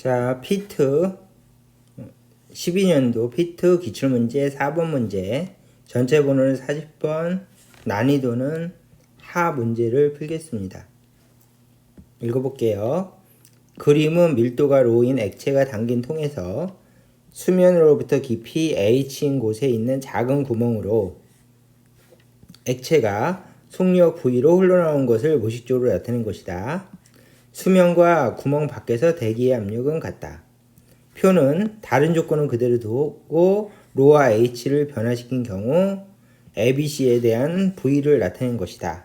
자, 피트 12년도 피트 기출문제 4번 문제, 전체 번호는 40번, 난이도는 하 문제를 풀겠습니다. 읽어볼게요. 그림은 밀도가 로인 액체가 담긴 통에서 수면으로부터 깊이 H인 곳에 있는 작은 구멍으로 액체가 속력 V로 흘러나온 것을 무의식적으로 나타낸 것이다. 수면과 구멍 밖에서 대기의 압력은 같다. 표는 다른 조건은 그대로 두고 로와 H를 변화시킨 경우 ABC에 대한 V를 나타낸 것이다.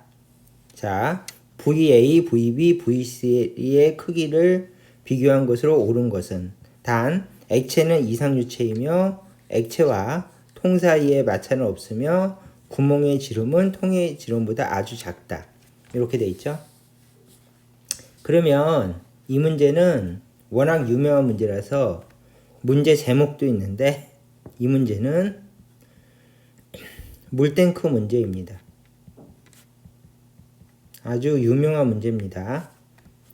자, VA, VB, VC의 크기를 비교한 것으로 옳은 것은 단 액체는 이상유체이며 액체와 통 사이에 마찰은 없으며 구멍의 지름은 통의 지름보다 아주 작다. 이렇게 돼 있죠. 그러면 이 문제는 워낙 유명한 문제라서 문제 제목도 있는데 이 문제는 물탱크 문제입니다. 아주 유명한 문제입니다.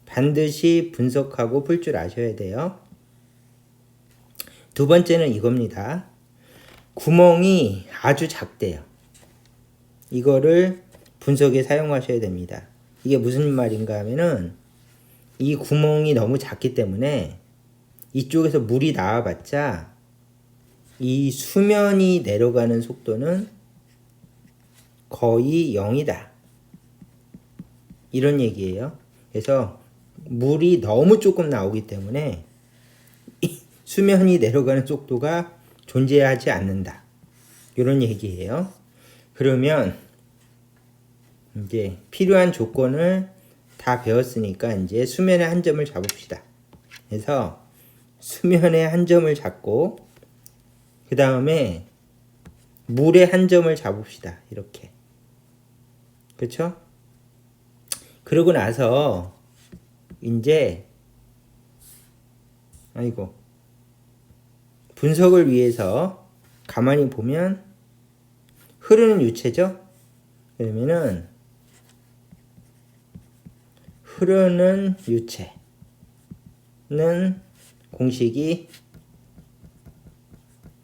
반드시 분석하고 풀 줄 아셔야 돼요. 두 번째는 이겁니다. 구멍이 아주 작대요. 이거를 분석에 사용하셔야 됩니다. 이게 무슨 말인가 하면은 이 구멍이 너무 작기 때문에 이쪽에서 물이 나와봤자 이 수면이 내려가는 속도는 거의 0이다. 이런 얘기예요. 그래서 물이 너무 조금 나오기 때문에 수면이 내려가는 속도가 존재하지 않는다. 이런 얘기예요. 그러면 이제 필요한 조건을 다 배웠으니까 이제 수면의 한 점을 잡읍시다. 그래서 수면의 한 점을 잡고 그 다음에 물의 한 점을 잡읍시다. 이렇게. 그렇죠? 그러고 나서 이제 분석을 위해서 가만히 보면 흐르는 유체죠? 그러면은 흐르는 유체는 공식이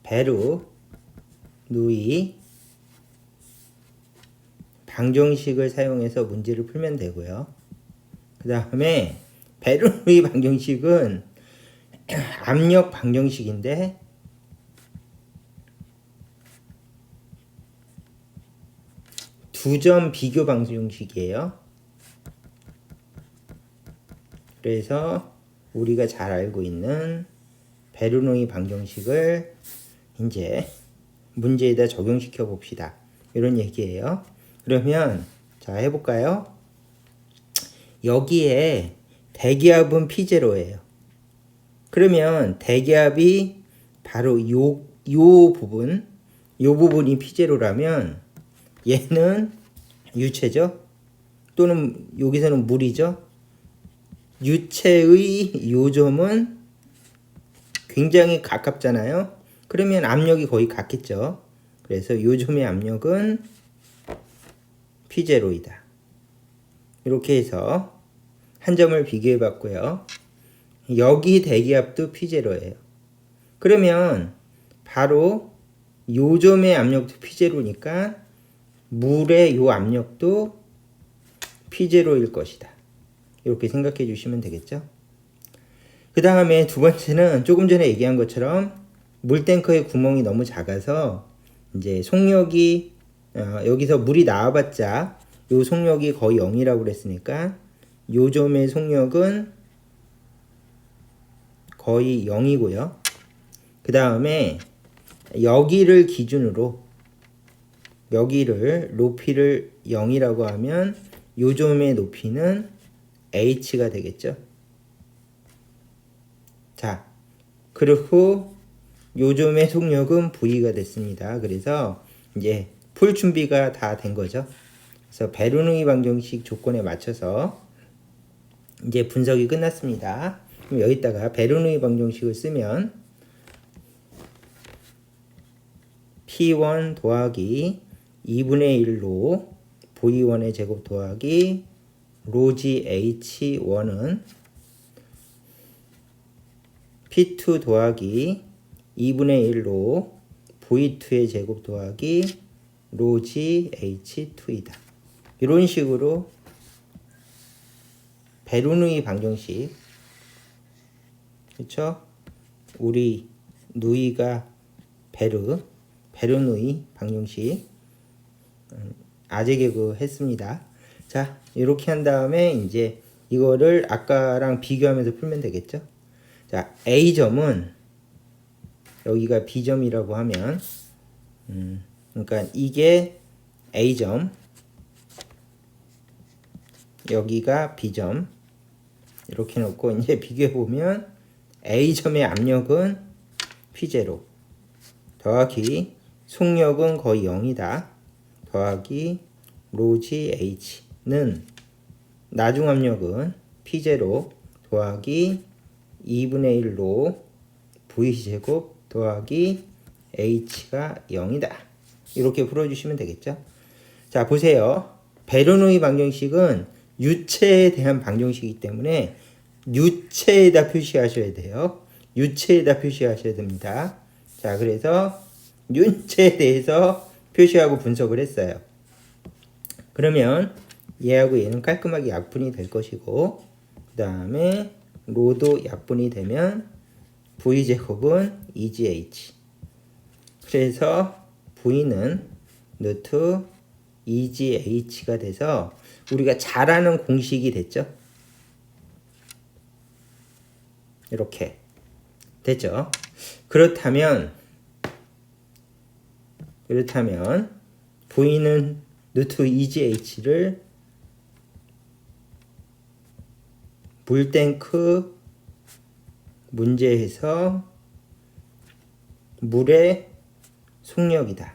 베르누이 방정식을 사용해서 문제를 풀면 되고요. 그 다음에 베르누이 방정식은 압력 방정식인데 두 점 비교 방정식이에요. 그래서 우리가 잘 알고 있는 베르누이 방정식을 이제 문제에다 적용시켜 봅시다. 이런 얘기예요. 그러면 자 해볼까요? 여기에 대기압은 P0예요. 그러면 대기압이 바로 요 부분이 P0라면 얘는 유체죠? 또는 여기서는 물이죠? 유체의 요점은 굉장히 가깝잖아요. 그러면 압력이 거의 같겠죠. 그래서 요점의 압력은 P0이다. 이렇게 해서 한 점을 비교해 봤고요. 여기 대기압도 P0예요. 그러면 바로 요점의 압력도 P0니까 물의 요 압력도 P0일 것이다. 이렇게 생각해 주시면 되겠죠. 그 다음에 두 번째는 조금 전에 얘기한 것처럼 물탱크의 구멍이 너무 작아서 이제 속력이 여기서 물이 나와봤자 요 속력이 거의 0이라고 그랬으니까 요점의 속력은 거의 0이고요. 그 다음에 여기를 기준으로 여기를 높이를 0이라고 하면 요점의 높이는 H가 되겠죠. 자, 그리고 요점의 속력은 V가 됐습니다. 그래서 이제 풀 준비가 다 된 거죠. 그래서 베르누이 방정식 조건에 맞춰서 이제 분석이 끝났습니다. 그럼 여기다가 베르누이 방정식을 쓰면 P1 더하기 2분의 1로 V1의 제곱 더하기 로지 H1은 P2 더하기 2분의 1로 V2의 제곱 더하기 로 GH2이다. 이런 식으로 베르누이 방정식, 그렇죠? 우리 누이가 베르누이 방정식 아재 개그 했습니다. 자, 이렇게 한 다음에 이제 이거를 아까랑 비교하면서 풀면 되겠죠? 자, A점은 여기가 B점이라고 하면 그러니까 이게 A점, 여기가 B점 이렇게 놓고 이제 비교해 보면 A점의 압력은 P0 더하기 속력은 거의 0이다 더하기 로지 H는 나중 압력은 P0 더하기 2분의 1로 V제곱 더하기 H가 0이다. 이렇게 풀어주시면 되겠죠. 자, 보세요. 베르누이 방정식은 유체에 대한 방정식이기 때문에 유체에다 표시하셔야 돼요. 유체에다 표시하셔야 됩니다. 자, 그래서 유체에 대해서 표시하고 분석을 했어요. 그러면 얘하고 얘는 깔끔하게 약분이 될 것이고, 그 다음에 로도 약분이 되면 V제곱은 2GH. 그래서 V는 루트 2GH가 돼서 우리가 잘 아는 공식이 됐죠. 이렇게 됐죠. 그렇다면 V는 루트 2GH를 물탱크 문제에서 물의 속력이다.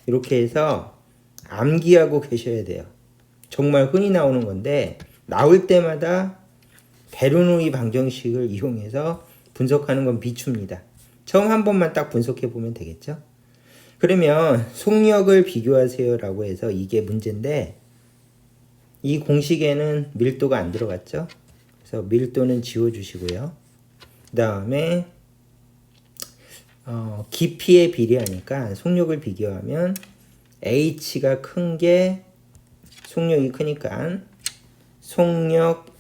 이렇게 해서 암기하고 계셔야 돼요. 정말 흔히 나오는 건데 나올 때마다 베르누이 방정식을 이용해서 분석하는 건 비추입니다. 처음 한 번만 딱 분석해 보면 되겠죠. 그러면 속력을 비교하세요 라고 해서 이게 문제인데 이 공식에는 밀도가 안 들어갔죠. 그래서 밀도는 지워주시고요. 그 다음에 깊이에 비례하니까 속력을 비교하면 H가 큰 게 속력이 크니까 속력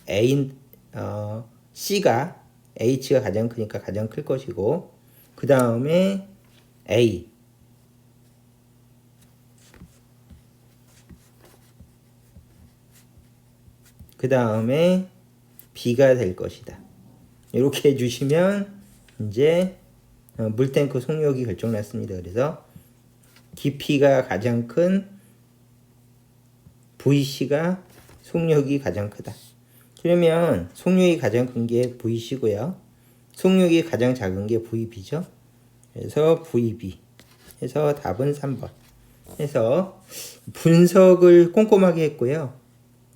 C가 H가 가장 크니까 가장 클 것이고, 그 다음에 A 그 다음에 B가 될 것이다. 이렇게 해주시면 이제 물탱크 속력이 결정났습니다. 그래서 깊이가 가장 큰 VC가 속력이 가장 크다. 그러면 속력이 가장 큰 게 VC고요. 속력이 가장 작은 게 VB죠. 그래서 VB 해서 답은 3번 해서 분석을 꼼꼼하게 했고요.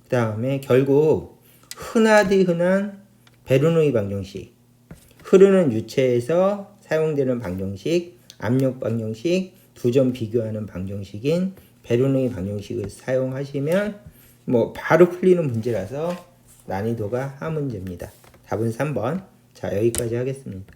그 다음에 결국 흔하디 흔한 베르누이 방정식, 흐르는 유체에서 사용되는 방정식, 압력 방정식, 두 점 비교하는 방정식인 베르누이 방정식을 사용하시면 뭐 바로 풀리는 문제라서 난이도가 하 문제입니다. 답은 3번. 자, 여기까지 하겠습니다.